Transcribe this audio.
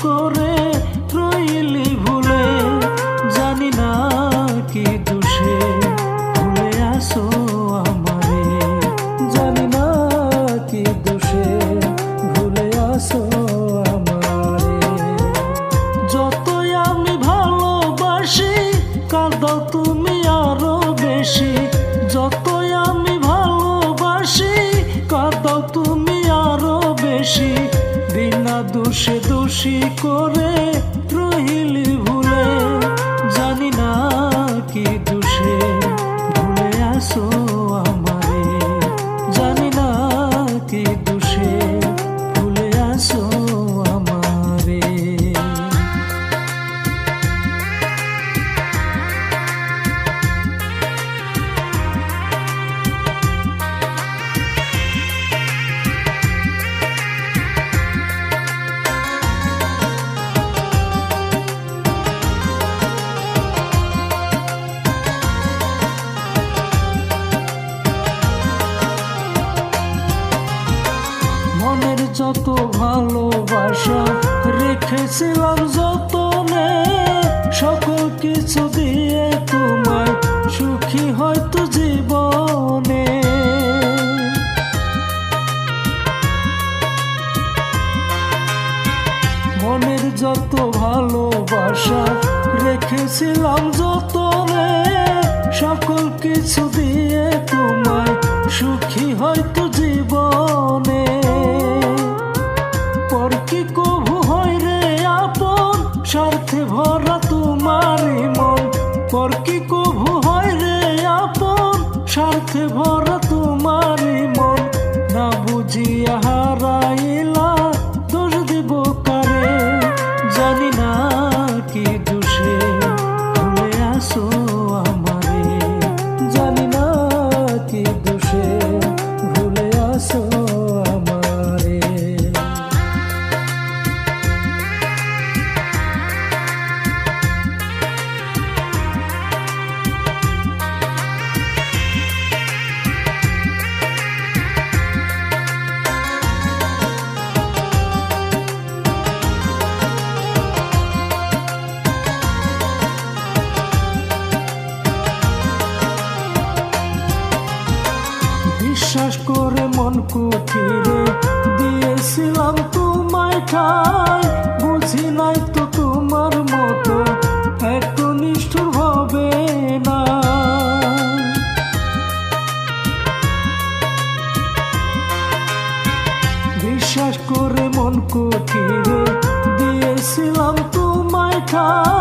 করে রইলি ভুলে, জানি না কি দোষে ভুলে আসো আমারে, জানি না কি দোষে ভুলে আসো আমারে। যতই আমি ভালোবাসি কাঁদাও তুমি আরো বেশি, যতই আমি ভালোবাসি কাঁদাও তুমি আরো বেশি, বিনা দোষে দোষী করে রইলি ভুলে, জানি না কি দোষে ভুলে আসো আমারে, জানি না কি দোষে ভুলে আসো আমারে। মনের যত ভালোবাসা রেখেছিলাম যতনে, সকল কিছু দিয়ে তোমায় সুখী হয়তো জীবনে। মনের যত ভালোবাসা রেখেছিলাম যতনে, সকল কিছু দিয়ে তোমায় সুখী হয়তো জীবনে। পর কি কভু হয় রে আপন, স্বার্থে ভরা তোমারই মন, পর কি কভু হয় রে আপন, স্বার্থে ভরা তোমারই মন। না বুঝিয়া হারাইলা দোষ দিব কারে, জানি না কি দোষে ভুলে আসো আমারে, জানি না কি দোষে ভুলে আসো আমারে। বিশ্বাস করে মন কুঠিরে দিয়েছিলাম তোমায় ঠাই, বুঝি নাই তো তোমার মতো এত নিষ্ঠুর হবে না। বিশ্বাস করে মন কুঠিরে দিয়েছিলাম তোমায় ঠাই,